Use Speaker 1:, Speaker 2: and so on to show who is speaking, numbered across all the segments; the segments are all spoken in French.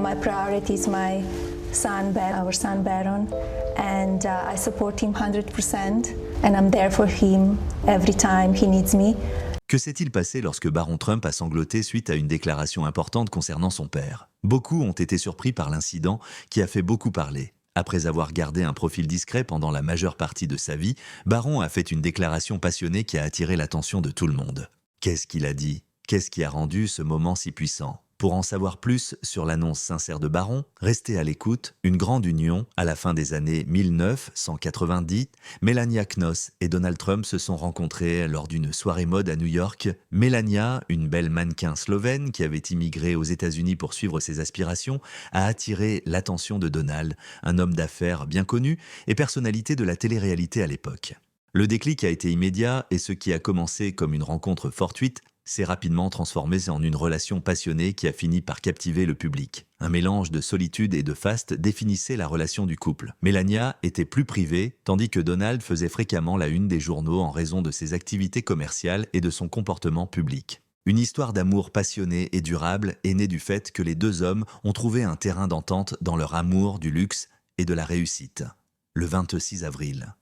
Speaker 1: my priority is my son, our son Baron, and I support him 100%, and I'm there for him every time he needs me.
Speaker 2: Que s'est-il passé lorsque Baron Trump a sangloté suite à une déclaration importante concernant son père? Beaucoup ont été surpris par l'incident qui a fait beaucoup parler. Après avoir gardé un profil discret pendant la majeure partie de sa vie, Baron a fait une déclaration passionnée qui a attiré l'attention de tout le monde. Qu'est-ce qu'il a dit? Qu'est-ce qui a rendu ce moment si puissant? Pour en savoir plus sur l'annonce sincère de Baron, restez à l'écoute. Une grande union, à la fin des années 1990, Melania Knauss et Donald Trump se sont rencontrés lors d'une soirée mode à New York. Melania, une belle mannequin slovène qui avait immigré aux États-Unis pour suivre ses aspirations, a attiré l'attention de Donald, un homme d'affaires bien connu et personnalité de la télé-réalité à l'époque. Le déclic a été immédiat et ce qui a commencé comme une rencontre fortuite s'est rapidement transformé en une relation passionnée qui a fini par captiver le public. Un mélange de solitude et de faste définissait la relation du couple. Melania était plus privée, tandis que Donald faisait fréquemment la une des journaux en raison de ses activités commerciales et de son comportement public. Une histoire d'amour passionné et durable est née du fait que les deux hommes ont trouvé un terrain d'entente dans leur amour du luxe et de la réussite. Le 26 avril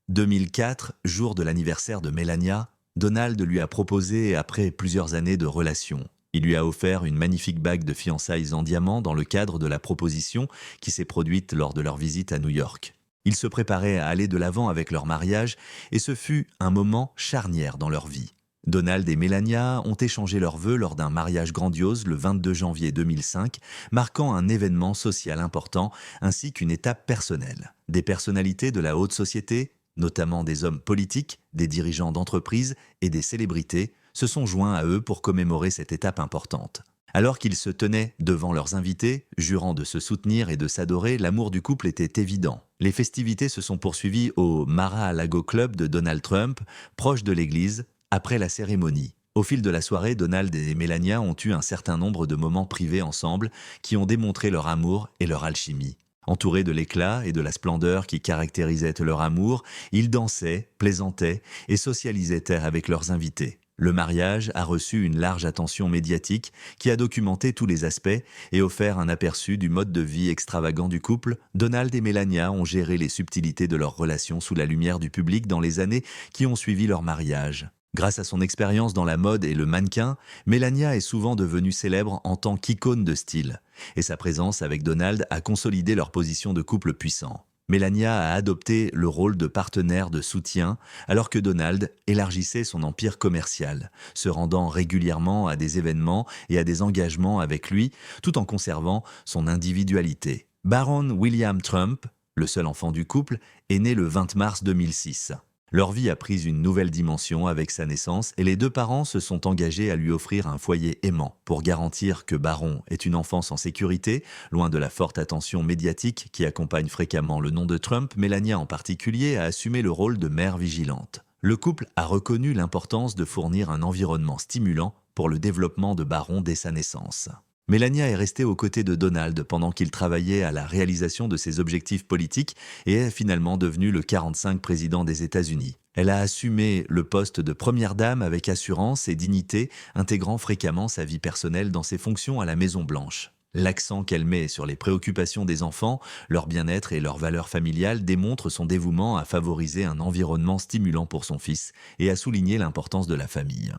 Speaker 2: 2004, jour de l'anniversaire de Melania, Donald lui a proposé après plusieurs années de relations. Il lui a offert une magnifique bague de fiançailles en diamant dans le cadre de la proposition qui s'est produite lors de leur visite à New York. Ils se préparaient à aller de l'avant avec leur mariage et ce fut un moment charnière dans leur vie. Donald et Melania ont échangé leurs vœux lors d'un mariage grandiose le 22 janvier 2005, marquant un événement social important ainsi qu'une étape personnelle. Des personnalités de la haute société, notamment des hommes politiques, des dirigeants d'entreprises et des célébrités, se sont joints à eux pour commémorer cette étape importante. Alors qu'ils se tenaient devant leurs invités, jurant de se soutenir et de s'adorer, l'amour du couple était évident. Les festivités se sont poursuivies au Mar-a-Lago Club de Donald Trump, proche de l'église, après la cérémonie. Au fil de la soirée, Donald et Melania ont eu un certain nombre de moments privés ensemble qui ont démontré leur amour et leur alchimie. Entourés de l'éclat et de la splendeur qui caractérisaient leur amour, ils dansaient, plaisantaient et socialisaient avec leurs invités. Le mariage a reçu une large attention médiatique qui a documenté tous les aspects et offert un aperçu du mode de vie extravagant du couple. Donald et Melania ont géré les subtilités de leur relation sous la lumière du public dans les années qui ont suivi leur mariage. Grâce à son expérience dans la mode et le mannequin, Melania est souvent devenue célèbre en tant qu'icône de style, et sa présence avec Donald a consolidé leur position de couple puissant. Melania a adopté le rôle de partenaire de soutien, alors que Donald élargissait son empire commercial, se rendant régulièrement à des événements et à des engagements avec lui, tout en conservant son individualité. Baron William Trump, le seul enfant du couple, est né le 20 mars 2006. Leur vie a pris une nouvelle dimension avec sa naissance et les deux parents se sont engagés à lui offrir un foyer aimant. Pour garantir que Baron ait une enfance en sécurité, loin de la forte attention médiatique qui accompagne fréquemment le nom de Trump, Melania en particulier a assumé le rôle de mère vigilante. Le couple a reconnu l'importance de fournir un environnement stimulant pour le développement de Baron dès sa naissance. Melania est restée aux côtés de Donald pendant qu'il travaillait à la réalisation de ses objectifs politiques et est finalement devenu le 45 président des États-Unis. Elle a assumé le poste de première dame avec assurance et dignité, intégrant fréquemment sa vie personnelle dans ses fonctions à la Maison-Blanche. L'accent qu'elle met sur les préoccupations des enfants, leur bien-être et leurs valeurs familiales démontre son dévouement à favoriser un environnement stimulant pour son fils et à souligner l'importance de la famille.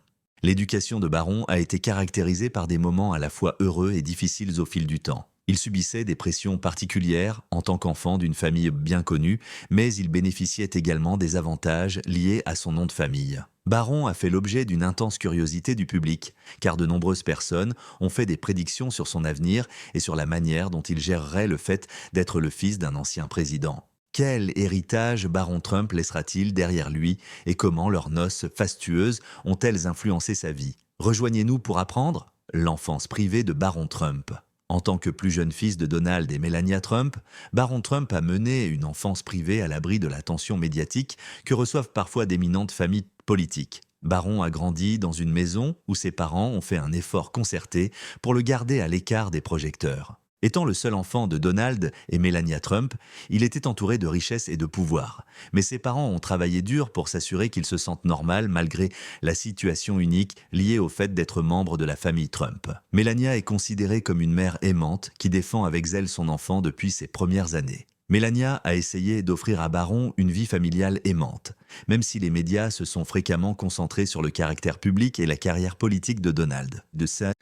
Speaker 2: L'éducation de Baron a été caractérisée par des moments à la fois heureux et difficiles au fil du temps. Il subissait des pressions particulières en tant qu'enfant d'une famille bien connue, mais il bénéficiait également des avantages liés à son nom de famille. Baron a fait l'objet d'une intense curiosité du public, car de nombreuses personnes ont fait des prédictions sur son avenir et sur la manière dont il gérerait le fait d'être le fils d'un ancien président. Quel héritage Baron Trump laissera-t-il derrière lui et comment leurs noces fastueuses ont-elles influencé sa vie? Rejoignez-nous pour apprendre l'enfance privée de Baron Trump. En tant que plus jeune fils de Donald et Melania Trump, Baron Trump a mené une enfance privée à l'abri de l'attention médiatique que reçoivent parfois d'éminentes familles politiques. Baron a grandi dans une maison où ses parents ont fait un effort concerté pour le garder à l'écart des projecteurs. Étant le seul enfant de Donald et Melania Trump, il était entouré de richesses et de pouvoir. Mais ses parents ont travaillé dur pour s'assurer qu'il se sente normal malgré la situation unique liée au fait d'être membre de la famille Trump. Melania est considérée comme une mère aimante qui défend avec zèle son enfant depuis ses premières années. Melania a essayé d'offrir à Barron une vie familiale aimante, même si les médias se sont fréquemment concentrés sur le caractère public et la carrière politique de Donald.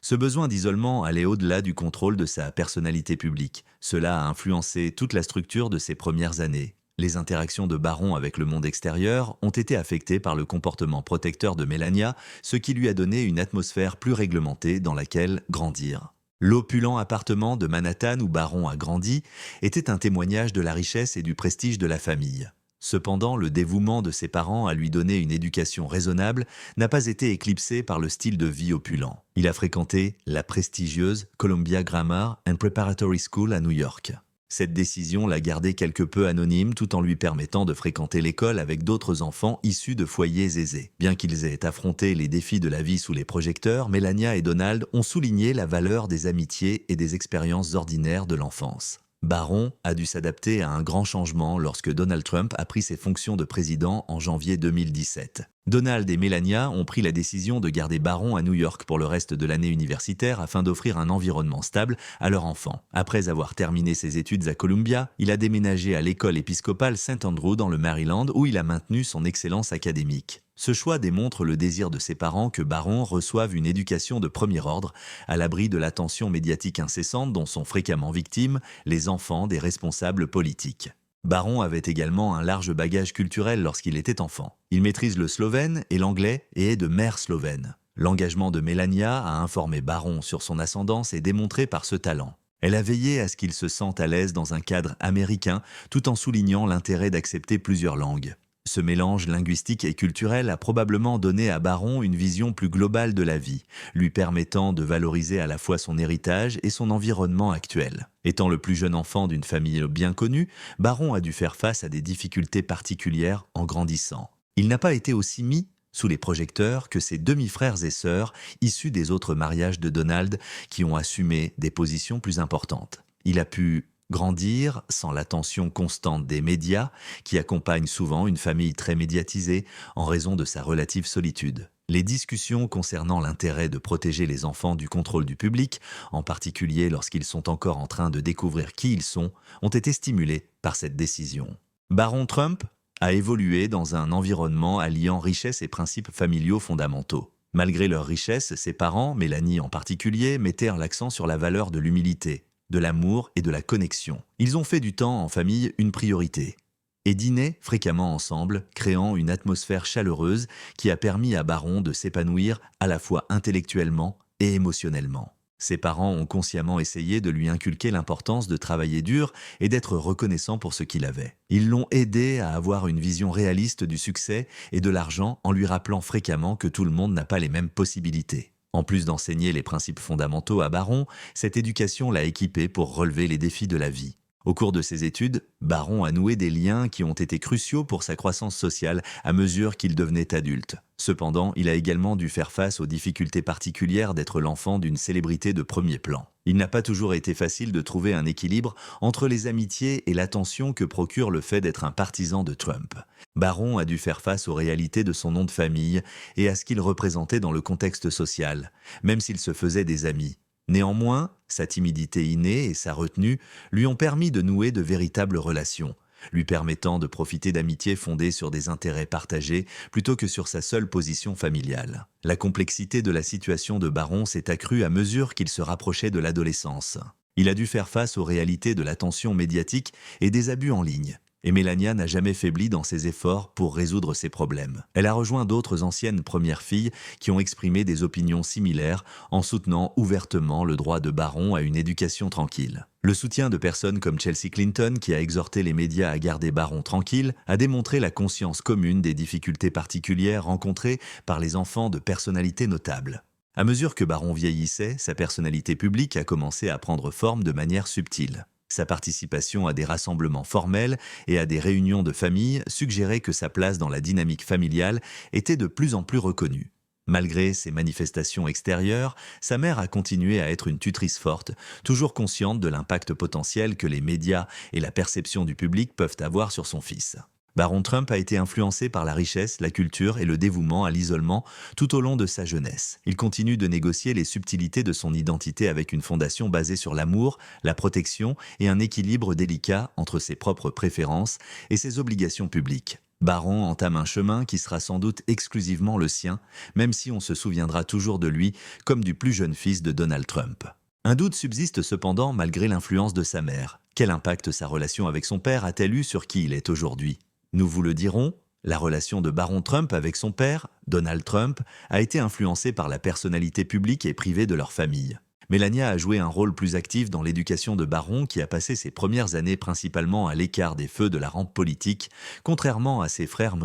Speaker 2: Ce besoin d'isolement allait au-delà du contrôle de sa personnalité publique. Cela a influencé toute la structure de ses premières années. Les interactions de Barron avec le monde extérieur ont été affectées par le comportement protecteur de Melania, ce qui lui a donné une atmosphère plus réglementée dans laquelle grandir. L'opulent appartement de Manhattan où Barron a grandi était un témoignage de la richesse et du prestige de la famille. Cependant, le dévouement de ses parents à lui donner une éducation raisonnable n'a pas été éclipsé par le style de vie opulent. Il a fréquenté la prestigieuse Columbia Grammar and Preparatory School à New York. Cette décision l'a gardé quelque peu anonyme tout en lui permettant de fréquenter l'école avec d'autres enfants issus de foyers aisés. Bien qu'ils aient affronté les défis de la vie sous les projecteurs, Melania et Donald ont souligné la valeur des amitiés et des expériences ordinaires de l'enfance. Barron a dû s'adapter à un grand changement lorsque Donald Trump a pris ses fonctions de président en janvier 2017. Donald et Melania ont pris la décision de garder Barron à New York pour le reste de l'année universitaire afin d'offrir un environnement stable à leur enfant. Après avoir terminé ses études à Columbia, il a déménagé à l'école épiscopale St. Andrew dans le Maryland où il a maintenu son excellence académique. Ce choix démontre le désir de ses parents que Barron reçoive une éducation de premier ordre, à l'abri de l'attention médiatique incessante dont sont fréquemment victimes les enfants des responsables politiques. Barron avait également un large bagage culturel lorsqu'il était enfant. Il maîtrise le slovène et l'anglais et est de mère slovène. L'engagement de Melania à informer Barron sur son ascendance est démontré par ce talent. Elle a veillé à ce qu'il se sente à l'aise dans un cadre américain tout en soulignant l'intérêt d'accepter plusieurs langues. Ce mélange linguistique et culturel a probablement donné à Barron une vision plus globale de la vie, lui permettant de valoriser à la fois son héritage et son environnement actuel. Étant le plus jeune enfant d'une famille bien connue, Barron a dû faire face à des difficultés particulières en grandissant. Il n'a pas été aussi mis sous les projecteurs que ses demi-frères et sœurs issus des autres mariages de Donald qui ont assumé des positions plus importantes. Il a pu grandir sans l'attention constante des médias qui accompagnent souvent une famille très médiatisée en raison de sa relative solitude. Les discussions concernant l'intérêt de protéger les enfants du contrôle du public, en particulier lorsqu'ils sont encore en train de découvrir qui ils sont, ont été stimulées par cette décision. Barron Trump a évolué dans un environnement alliant richesse et principes familiaux fondamentaux. Malgré leur richesse, ses parents, Mélanie en particulier, mettaient l'accent sur la valeur de l'humilité, de l'amour et de la connexion. Ils ont fait du temps en famille une priorité et dînaient fréquemment ensemble, créant une atmosphère chaleureuse qui a permis à Barron de s'épanouir à la fois intellectuellement et émotionnellement. Ses parents ont consciemment essayé de lui inculquer l'importance de travailler dur et d'être reconnaissant pour ce qu'il avait. Ils l'ont aidé à avoir une vision réaliste du succès et de l'argent en lui rappelant fréquemment que tout le monde n'a pas les mêmes possibilités. En plus d'enseigner les principes fondamentaux à Barron, cette éducation l'a équipé pour relever les défis de la vie. Au cours de ses études, Barron a noué des liens qui ont été cruciaux pour sa croissance sociale à mesure qu'il devenait adulte. Cependant, il a également dû faire face aux difficultés particulières d'être l'enfant d'une célébrité de premier plan. Il n'a pas toujours été facile de trouver un équilibre entre les amitiés et l'attention que procure le fait d'être un partisan de Trump. Barron a dû faire face aux réalités de son nom de famille et à ce qu'il représentait dans le contexte social, même s'il se faisait des amis. Néanmoins, sa timidité innée et sa retenue lui ont permis de nouer de véritables relations, lui permettant de profiter d'amitiés fondées sur des intérêts partagés plutôt que sur sa seule position familiale. La complexité de la situation de Barron s'est accrue à mesure qu'il se rapprochait de l'adolescence. Il a dû faire face aux réalités de l'attention médiatique et des abus en ligne. Et Melania n'a jamais faibli dans ses efforts pour résoudre ces problèmes. Elle a rejoint d'autres anciennes premières filles qui ont exprimé des opinions similaires en soutenant ouvertement le droit de Barron à une éducation tranquille. Le soutien de personnes comme Chelsea Clinton, qui a exhorté les médias à garder Barron tranquille, a démontré la conscience commune des difficultés particulières rencontrées par les enfants de personnalités notables. À mesure que Barron vieillissait, sa personnalité publique a commencé à prendre forme de manière subtile. Sa participation à des rassemblements formels et à des réunions de famille suggérait que sa place dans la dynamique familiale était de plus en plus reconnue. Malgré ses manifestations extérieures, sa mère a continué à être une tutrice forte, toujours consciente de l'impact potentiel que les médias et la perception du public peuvent avoir sur son fils. Baron Trump a été influencé par la richesse, la culture et le dévouement à l'isolement tout au long de sa jeunesse. Il continue de négocier les subtilités de son identité avec une fondation basée sur l'amour, la protection et un équilibre délicat entre ses propres préférences et ses obligations publiques. Baron entame un chemin qui sera sans doute exclusivement le sien, même si on se souviendra toujours de lui comme du plus jeune fils de Donald Trump. Un doute subsiste cependant malgré l'influence de sa mère. Quel impact sa relation avec son père a-t-elle eu sur qui il est aujourd'hui ? Nous vous le dirons, la relation de Baron Trump avec son père, Donald Trump, a été influencée par la personnalité publique et privée de leur famille. Melania a joué un rôle plus actif dans l'éducation de Baron qui a passé ses premières années principalement à l'écart des feux de la rampe politique, contrairement à ses frères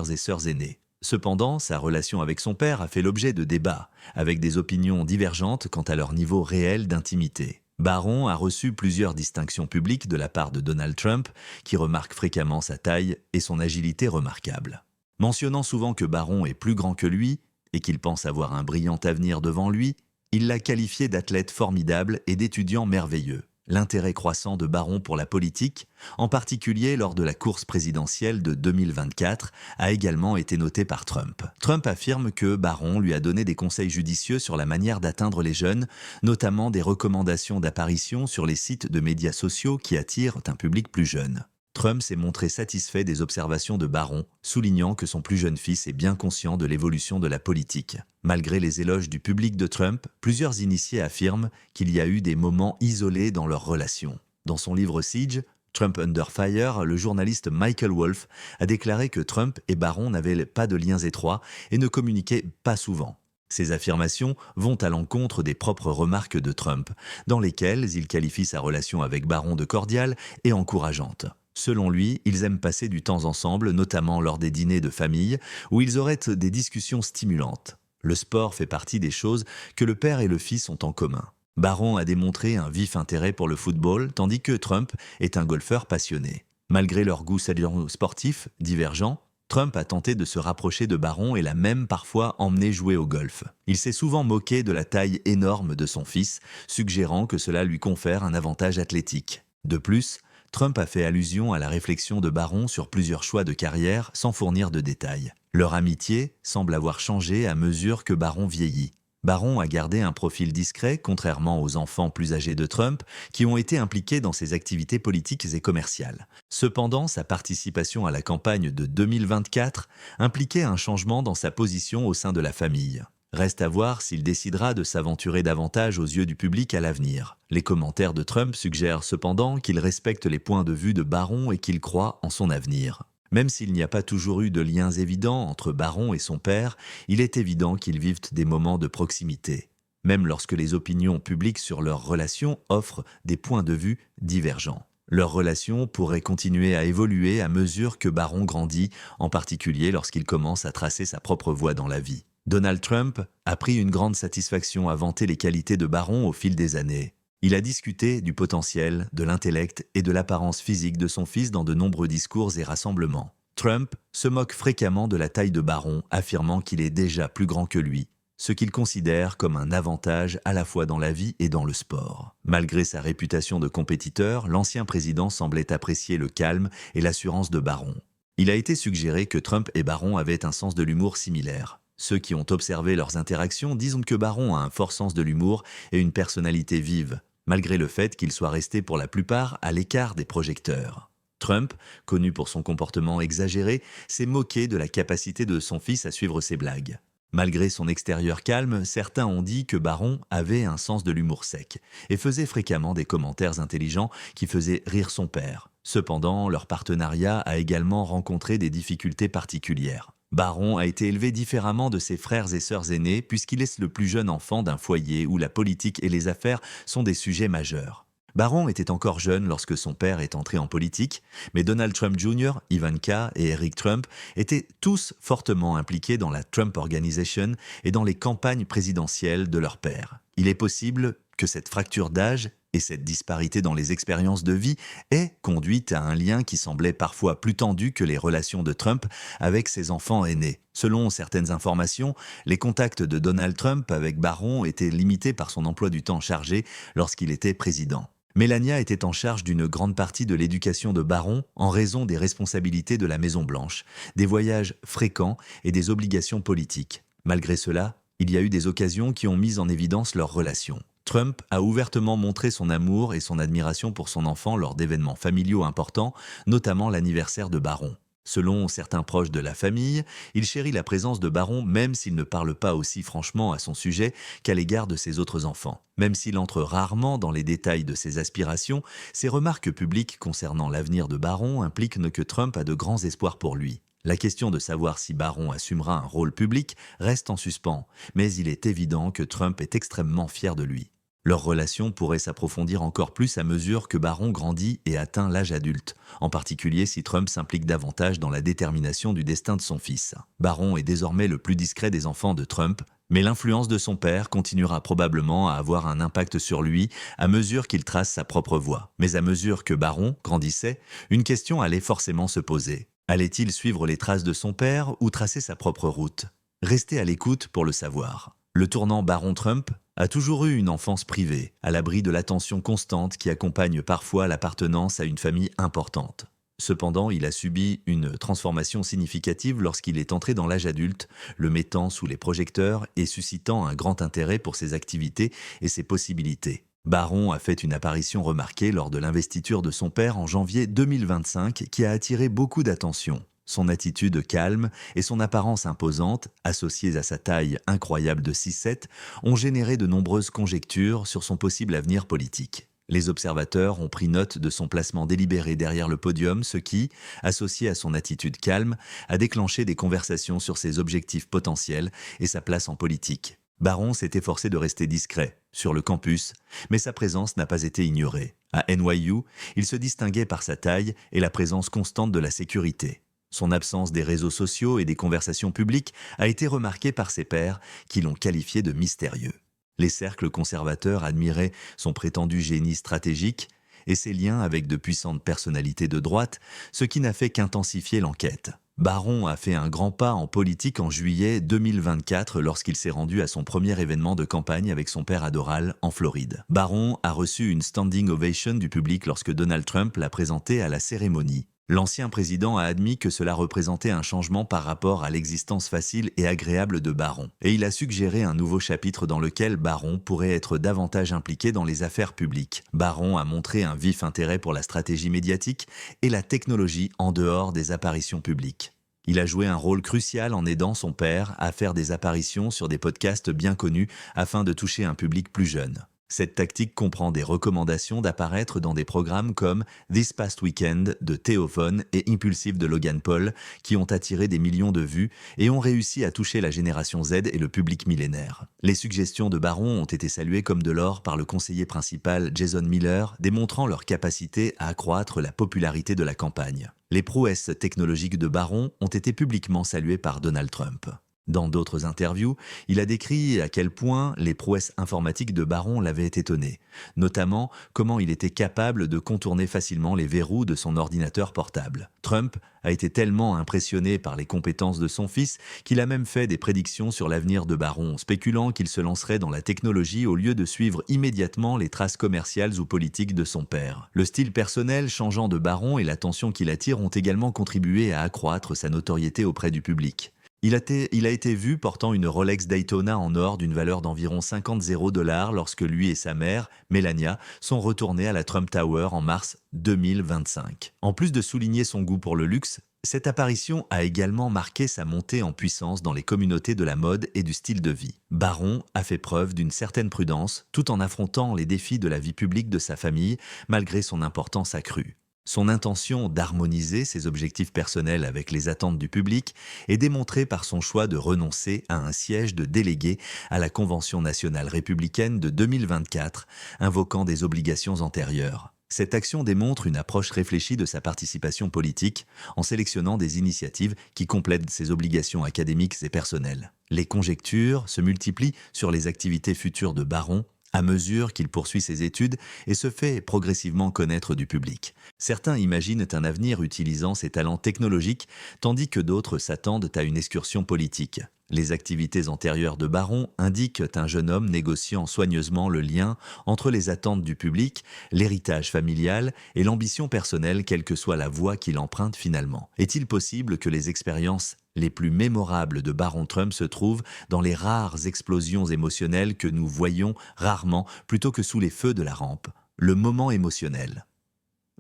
Speaker 2: et sœurs aînés. Cependant, sa relation avec son père a fait l'objet de débats, avec des opinions divergentes quant à leur niveau réel d'intimité. Baron a reçu plusieurs distinctions publiques de la part de Donald Trump, qui remarque fréquemment sa taille et son agilité remarquable. Mentionnant souvent que Baron est plus grand que lui et qu'il pense avoir un brillant avenir devant lui, il l'a qualifié d'athlète formidable et d'étudiant merveilleux. L'intérêt croissant de Baron pour la politique, en particulier lors de la course présidentielle de 2024, a également été noté par Trump. Trump affirme que Baron lui a donné des conseils judicieux sur la manière d'atteindre les jeunes, notamment des recommandations d'apparition sur les sites de médias sociaux qui attirent un public plus jeune. Trump s'est montré satisfait des observations de Baron, soulignant que son plus jeune fils est bien conscient de l'évolution de la politique. Malgré les éloges du public de Trump, plusieurs initiés affirment qu'il y a eu des moments isolés dans leur relation. Dans son livre Siege, Trump Under Fire, le journaliste Michael Wolff a déclaré que Trump et Baron n'avaient pas de liens étroits et ne communiquaient pas souvent. Ces affirmations vont à l'encontre des propres remarques de Trump, dans lesquelles il qualifie sa relation avec Baron de cordiale et encourageante. Selon lui, ils aiment passer du temps ensemble, notamment lors des dîners de famille, où ils auraient des discussions stimulantes. Le sport fait partie des choses que le père et le fils ont en commun. Baron a démontré un vif intérêt pour le football, tandis que Trump est un golfeur passionné. Malgré leurs goûts sportifs divergents, Trump a tenté de se rapprocher de Baron et l'a même parfois emmené jouer au golf. Il s'est souvent moqué de la taille énorme de son fils, suggérant que cela lui confère un avantage athlétique. De plus, Trump a fait allusion à la réflexion de Baron sur plusieurs choix de carrière sans fournir de détails. Leur amitié semble avoir changé à mesure que Baron vieillit. Baron a gardé un profil discret, contrairement aux enfants plus âgés de Trump, qui ont été impliqués dans ses activités politiques et commerciales. Cependant, sa participation à la campagne de 2024 impliquait un changement dans sa position au sein de la famille. Reste à voir s'il décidera de s'aventurer davantage aux yeux du public à l'avenir. Les commentaires de Trump suggèrent cependant qu'il respecte les points de vue de Baron et qu'il croit en son avenir. Même s'il n'y a pas toujours eu de liens évidents entre Baron et son père, il est évident qu'ils vivent des moments de proximité, même lorsque les opinions publiques sur leur relation offrent des points de vue divergents. Leur relation pourrait continuer à évoluer à mesure que Baron grandit, en particulier lorsqu'il commence à tracer sa propre voie dans la vie. Donald Trump a pris une grande satisfaction à vanter les qualités de Baron au fil des années. Il a discuté du potentiel, de l'intellect et de l'apparence physique de son fils dans de nombreux discours et rassemblements. Trump se moque fréquemment de la taille de Baron, affirmant qu'il est déjà plus grand que lui, ce qu'il considère comme un avantage à la fois dans la vie et dans le sport. Malgré sa réputation de compétiteur, l'ancien président semblait apprécier le calme et l'assurance de Baron. Il a été suggéré que Trump et Baron avaient un sens de l'humour similaire. Ceux qui ont observé leurs interactions disent que Baron a un fort sens de l'humour et une personnalité vive, malgré le fait qu'il soit resté pour la plupart à l'écart des projecteurs. Trump, connu pour son comportement exagéré, s'est moqué de la capacité de son fils à suivre ses blagues. Malgré son extérieur calme, certains ont dit que Baron avait un sens de l'humour sec et faisait fréquemment des commentaires intelligents qui faisaient rire son père. Cependant, leur partenariat a également rencontré des difficultés particulières. Baron a été élevé différemment de ses frères et sœurs aînés puisqu'il est le plus jeune enfant d'un foyer où la politique et les affaires sont des sujets majeurs. Baron était encore jeune lorsque son père est entré en politique, mais Donald Trump Jr., Ivanka et Eric Trump étaient tous fortement impliqués dans la Trump Organization et dans les campagnes présidentielles de leur père. Il est possible que cette fracture d'âge Et cette disparité dans les expériences de vie est conduite à un lien qui semblait parfois plus tendu que les relations de Trump avec ses enfants aînés. Selon certaines informations, les contacts de Donald Trump avec Barron étaient limités par son emploi du temps chargé lorsqu'il était président. Melania était en charge d'une grande partie de l'éducation de Barron en raison des responsabilités de la Maison-Blanche, des voyages fréquents et des obligations politiques. Malgré cela, il y a eu des occasions qui ont mis en évidence leur relation. Trump a ouvertement montré son amour et son admiration pour son enfant lors d'événements familiaux importants, notamment l'anniversaire de Barron. Selon certains proches de la famille, il chérit la présence de Barron même s'il ne parle pas aussi franchement à son sujet qu'à l'égard de ses autres enfants. Même s'il entre rarement dans les détails de ses aspirations, ses remarques publiques concernant l'avenir de Barron impliquent que Trump a de grands espoirs pour lui. La question de savoir si Barron assumera un rôle public reste en suspens, mais il est évident que Trump est extrêmement fier de lui. Leur relation pourrait s'approfondir encore plus à mesure que Barron grandit et atteint l'âge adulte, en particulier si Trump s'implique davantage dans la détermination du destin de son fils. Barron est désormais le plus discret des enfants de Trump, mais l'influence de son père continuera probablement à avoir un impact sur lui à mesure qu'il trace sa propre voie. Mais à mesure que Barron grandissait, une question allait forcément se poser. Allait-il suivre les traces de son père ou tracer sa propre route? Restez à l'écoute pour le savoir. Le tournant Barron-Trump a toujours eu une enfance privée, à l'abri de l'attention constante qui accompagne parfois l'appartenance à une famille importante. Cependant, il a subi une transformation significative lorsqu'il est entré dans l'âge adulte, le mettant sous les projecteurs et suscitant un grand intérêt pour ses activités et ses possibilités. Barron a fait une apparition remarquée lors de l'investiture de son père en janvier 2025 qui a attiré beaucoup d'attention. Son attitude calme et son apparence imposante, associées à sa taille incroyable de 6'7", ont généré de nombreuses conjectures sur son possible avenir politique. Les observateurs ont pris note de son placement délibéré derrière le podium, ce qui, associé à son attitude calme, a déclenché des conversations sur ses objectifs potentiels et sa place en politique. Barron s'est efforcé de rester discret sur le campus, mais sa présence n'a pas été ignorée. À NYU, il se distinguait par sa taille et la présence constante de la sécurité. Son absence des réseaux sociaux et des conversations publiques a été remarquée par ses pairs qui l'ont qualifié de mystérieux. Les cercles conservateurs admiraient son prétendu génie stratégique et ses liens avec de puissantes personnalités de droite, ce qui n'a fait qu'intensifier l'enquête. Barron a fait un grand pas en politique en juillet 2024 lorsqu'il s'est rendu à son premier événement de campagne avec son père à Doral, en Floride. Barron a reçu une standing ovation du public lorsque Donald Trump l'a présenté à la cérémonie. L'ancien président a admis que cela représentait un changement par rapport à l'existence facile et agréable de Barron. Et il a suggéré un nouveau chapitre dans lequel Barron pourrait être davantage impliqué dans les affaires publiques. Barron a montré un vif intérêt pour la stratégie médiatique et la technologie en dehors des apparitions publiques. Il a joué un rôle crucial en aidant son père à faire des apparitions sur des podcasts bien connus afin de toucher un public plus jeune. Cette tactique comprend des recommandations d'apparaître dans des programmes comme This Past Weekend de Théophone et Impulsive de Logan Paul qui ont attiré des millions de vues et ont réussi à toucher la génération Z et le public millénaire. Les suggestions de Barron ont été saluées comme de l'or par le conseiller principal Jason Miller, démontrant leur capacité à accroître la popularité de la campagne. Les prouesses technologiques de Barron ont été publiquement saluées par Donald Trump. Dans d'autres interviews, il a décrit à quel point les prouesses informatiques de Barron l'avaient étonné, notamment comment il était capable de contourner facilement les verrous de son ordinateur portable. Trump a été tellement impressionné par les compétences de son fils qu'il a même fait des prédictions sur l'avenir de Barron, spéculant qu'il se lancerait dans la technologie au lieu de suivre immédiatement les traces commerciales ou politiques de son père. Le style personnel changeant de Barron et l'attention qu'il attire ont également contribué à accroître sa notoriété auprès du public. Il a été vu portant une Rolex Daytona en or d'une valeur d'environ 50 000 $ lorsque lui et sa mère, Melania, sont retournés à la Trump Tower en mars 2025. En plus de souligner son goût pour le luxe, cette apparition a également marqué sa montée en puissance dans les communautés de la mode et du style de vie. Barron a fait preuve d'une certaine prudence tout en affrontant les défis de la vie publique de sa famille malgré son importance accrue. Son intention d'harmoniser ses objectifs personnels avec les attentes du public est démontrée par son choix de renoncer à un siège de délégué à la Convention nationale républicaine de 2024, invoquant des obligations antérieures. Cette action démontre une approche réfléchie de sa participation politique en sélectionnant des initiatives qui complètent ses obligations académiques et personnelles. Les conjectures se multiplient sur les activités futures de Barron, à mesure qu'il poursuit ses études et se fait progressivement connaître du public. Certains imaginent un avenir utilisant ses talents technologiques, tandis que d'autres s'attendent à une excursion politique. Les activités antérieures de Baron indiquent un jeune homme négociant soigneusement le lien entre les attentes du public, l'héritage familial et l'ambition personnelle, quelle que soit la voie qu'il emprunte finalement. Est-il possible que les expériences les plus mémorables de Baron Trump se trouvent dans les rares explosions émotionnelles que nous voyons rarement plutôt que sous les feux de la rampe, le moment émotionnel?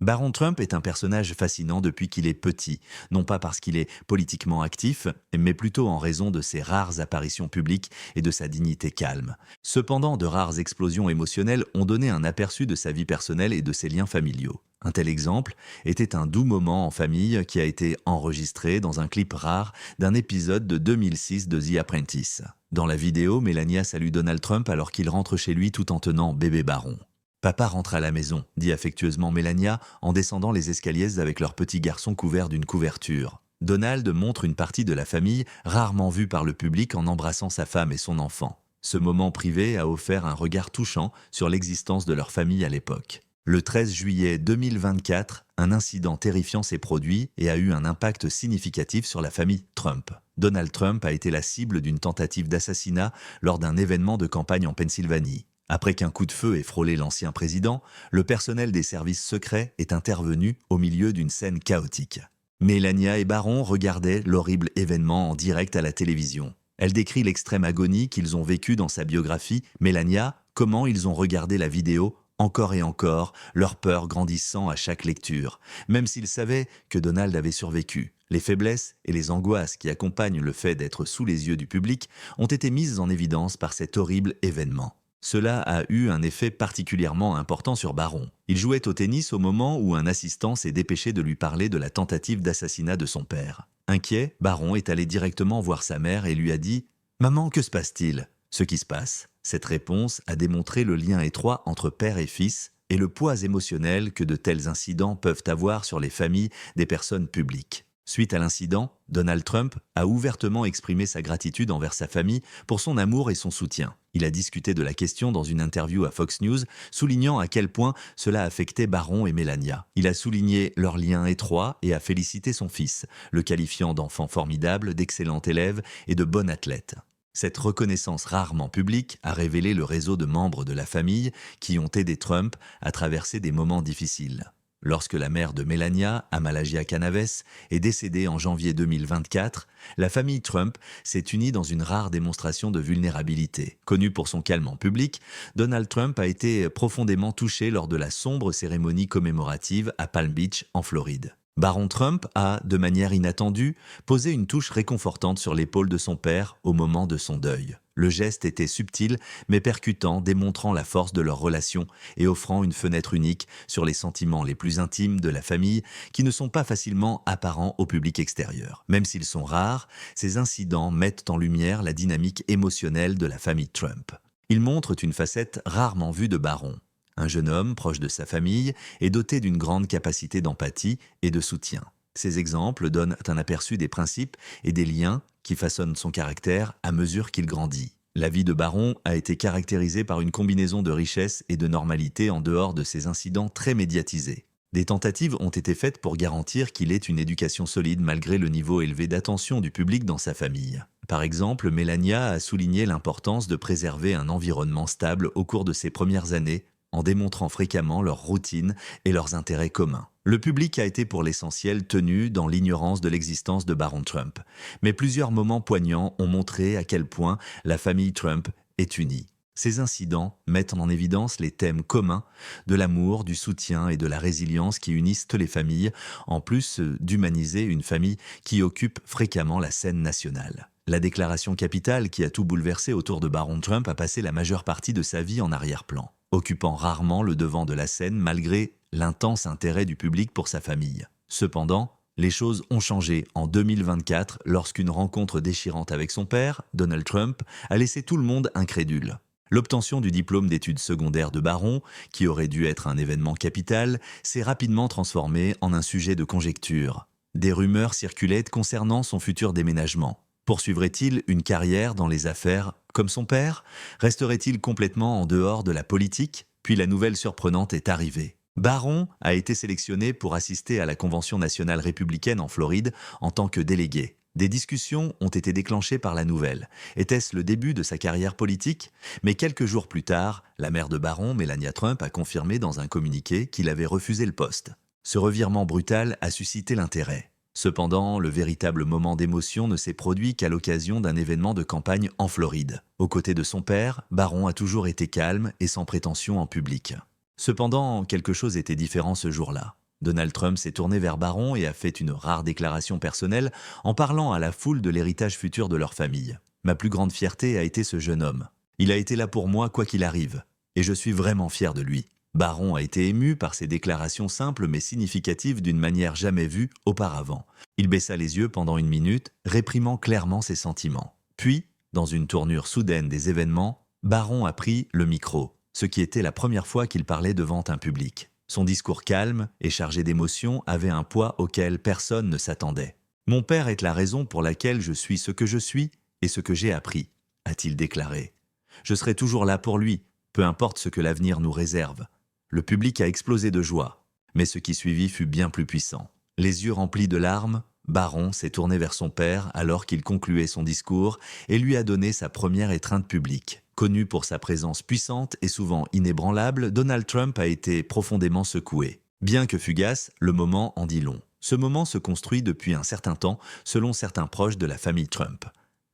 Speaker 2: Baron Trump est un personnage fascinant depuis qu'il est petit, non pas parce qu'il est politiquement actif, mais plutôt en raison de ses rares apparitions publiques et de sa dignité calme. Cependant, de rares explosions émotionnelles ont donné un aperçu de sa vie personnelle et de ses liens familiaux. Un tel exemple était un doux moment en famille qui a été enregistré dans un clip rare d'un épisode de 2006 de The Apprentice. Dans la vidéo, Melania salue Donald Trump alors qu'il rentre chez lui tout en tenant bébé Baron. « Papa rentre à la maison », dit affectueusement Melania en descendant les escaliers avec leur petit garçon couvert d'une couverture. Donald montre une partie de la famille rarement vue par le public en embrassant sa femme et son enfant. Ce moment privé a offert un regard touchant sur l'existence de leur famille à l'époque. Le 13 juillet 2024, un incident terrifiant s'est produit et a eu un impact significatif sur la famille Trump. Donald Trump a été la cible d'une tentative d'assassinat lors d'un événement de campagne en Pennsylvanie. Après qu'un coup de feu ait frôlé l'ancien président, le personnel des services secrets est intervenu au milieu d'une scène chaotique. Melania et Baron regardaient l'horrible événement en direct à la télévision. Elle décrit l'extrême agonie qu'ils ont vécue dans sa biographie. Melania, comment ils ont regardé la vidéo encore et encore, leur peur grandissant à chaque lecture, même s'ils savaient que Donald avait survécu. Les faiblesses et les angoisses qui accompagnent le fait d'être sous les yeux du public ont été mises en évidence par cet horrible événement. Cela a eu un effet particulièrement important sur Baron. Il jouait au tennis au moment où un assistant s'est dépêché de lui parler de la tentative d'assassinat de son père. Inquiet, Baron est allé directement voir sa mère et lui a dit « Maman, que se passe-t-il » Ce qui se passe, cette réponse a démontré le lien étroit entre père et fils et le poids émotionnel que de tels incidents peuvent avoir sur les familles des personnes publiques. Suite à l'incident, Donald Trump a ouvertement exprimé sa gratitude envers sa famille pour son amour et son soutien. Il a discuté de la question dans une interview à Fox News, soulignant à quel point cela affectait Baron et Melania. Il a souligné leur lien étroit et a félicité son fils, le qualifiant d'enfant formidable, d'excellent élève et de bon athlète. Cette reconnaissance rarement publique a révélé le réseau de membres de la famille qui ont aidé Trump à traverser des moments difficiles. Lorsque la mère de Melania, Amalagia Canaves, est décédée en janvier 2024, la famille Trump s'est unie dans une rare démonstration de vulnérabilité. Connu pour son calme en public, Donald Trump a été profondément touché lors de la sombre cérémonie commémorative à Palm Beach, en Floride. Baron Trump a, de manière inattendue, posé une touche réconfortante sur l'épaule de son père au moment de son deuil. Le geste était subtil mais percutant, démontrant la force de leur relation et offrant une fenêtre unique sur les sentiments les plus intimes de la famille qui ne sont pas facilement apparents au public extérieur. Même s'ils sont rares, ces incidents mettent en lumière la dynamique émotionnelle de la famille Trump. Ils montrent une facette rarement vue de Baron. Un jeune homme proche de sa famille est doté d'une grande capacité d'empathie et de soutien. Ces exemples donnent un aperçu des principes et des liens qui façonnent son caractère à mesure qu'il grandit. La vie de Baron a été caractérisée par une combinaison de richesse et de normalité en dehors de ces incidents très médiatisés. Des tentatives ont été faites pour garantir qu'il ait une éducation solide malgré le niveau élevé d'attention du public dans sa famille. Par exemple, Melania a souligné l'importance de préserver un environnement stable au cours de ses premières années, en démontrant fréquemment leurs routines et leurs intérêts communs. Le public a été pour l'essentiel tenu dans l'ignorance de l'existence de Baron Trump, mais plusieurs moments poignants ont montré à quel point la famille Trump est unie. Ces incidents mettent en évidence les thèmes communs de l'amour, du soutien et de la résilience qui unissent les familles, en plus d'humaniser une famille qui occupe fréquemment la scène nationale. La déclaration capitale qui a tout bouleversé autour de Baron Trump a passé la majeure partie de sa vie en arrière-plan, occupant rarement le devant de la scène malgré l'intense intérêt du public pour sa famille. Cependant, les choses ont changé en 2024 lorsqu'une rencontre déchirante avec son père, Donald Trump, a laissé tout le monde incrédule. L'obtention du diplôme d'études secondaires de Baron, qui aurait dû être un événement capital, s'est rapidement transformée en un sujet de conjecture. Des rumeurs circulaient concernant son futur déménagement. Poursuivrait-il une carrière dans les affaires Comme son père, resterait-il complètement en dehors de la politique? Puis la nouvelle surprenante est arrivée. Barron a été sélectionné pour assister à la Convention nationale républicaine en Floride en tant que délégué. Des discussions ont été déclenchées par la nouvelle. Était-ce le début de sa carrière politique? Mais quelques jours plus tard, la mère de Barron, Melania Trump, a confirmé dans un communiqué qu'il avait refusé le poste. Ce revirement brutal a suscité l'intérêt. Cependant, le véritable moment d'émotion ne s'est produit qu'à l'occasion d'un événement de campagne en Floride. Aux côtés de son père, Barron a toujours été calme et sans prétention en public. Cependant, quelque chose était différent ce jour-là. Donald Trump s'est tourné vers Barron et a fait une rare déclaration personnelle en parlant à la foule de l'héritage futur de leur famille. « Ma plus grande fierté a été ce jeune homme. Il a été là pour moi quoi qu'il arrive. Et je suis vraiment fier de lui. » Barron a été ému par ces déclarations simples mais significatives d'une manière jamais vue auparavant. Il baissa les yeux pendant une minute, réprimant clairement ses sentiments. Puis, dans une tournure soudaine des événements, Barron a pris le micro, ce qui était la première fois qu'il parlait devant un public. Son discours calme et chargé d'émotions avait un poids auquel personne ne s'attendait. « Mon père est la raison pour laquelle je suis ce que je suis et ce que j'ai appris », a-t-il déclaré. « Je serai toujours là pour lui, peu importe ce que l'avenir nous réserve. » Le public a explosé de joie, mais ce qui suivit fut bien plus puissant. Les yeux remplis de larmes, Barron s'est tourné vers son père alors qu'il concluait son discours et lui a donné sa première étreinte publique. Connu pour sa présence puissante et souvent inébranlable, Donald Trump a été profondément secoué. Bien que fugace, le moment en dit long. Ce moment se construit depuis un certain temps, selon certains proches de la famille Trump.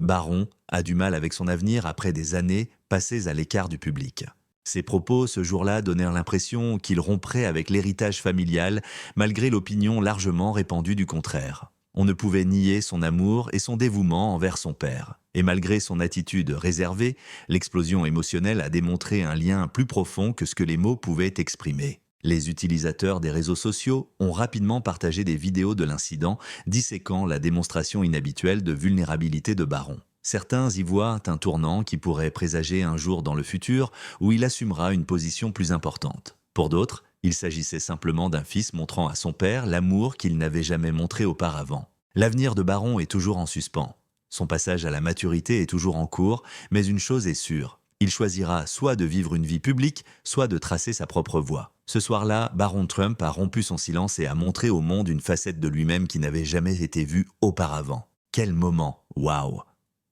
Speaker 2: Barron a du mal avec son avenir après des années passées à l'écart du public. Ses propos ce jour-là donnèrent l'impression qu'il romprait avec l'héritage familial, malgré l'opinion largement répandue du contraire. On ne pouvait nier son amour et son dévouement envers son père. Et malgré son attitude réservée, l'explosion émotionnelle a démontré un lien plus profond que ce que les mots pouvaient exprimer. Les utilisateurs des réseaux sociaux ont rapidement partagé des vidéos de l'incident, disséquant la démonstration inhabituelle de vulnérabilité de Barron. Certains y voient un tournant qui pourrait présager un jour dans le futur où il assumera une position plus importante. Pour d'autres, il s'agissait simplement d'un fils montrant à son père l'amour qu'il n'avait jamais montré auparavant. L'avenir de Barron est toujours en suspens. Son passage à la maturité est toujours en cours, mais une chose est sûre. Il choisira soit de vivre une vie publique, soit de tracer sa propre voie. Ce soir-là, Barron Trump a rompu son silence et a montré au monde une facette de lui-même qui n'avait jamais été vue auparavant. Quel moment! Waouh!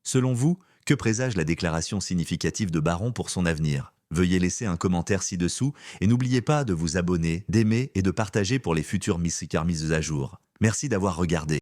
Speaker 2: Selon vous, que présage la déclaration significative de Barron pour son avenir? Veuillez laisser un commentaire ci-dessous et n'oubliez pas de vous abonner, d'aimer et de partager pour les futures mises à jour. Merci d'avoir regardé.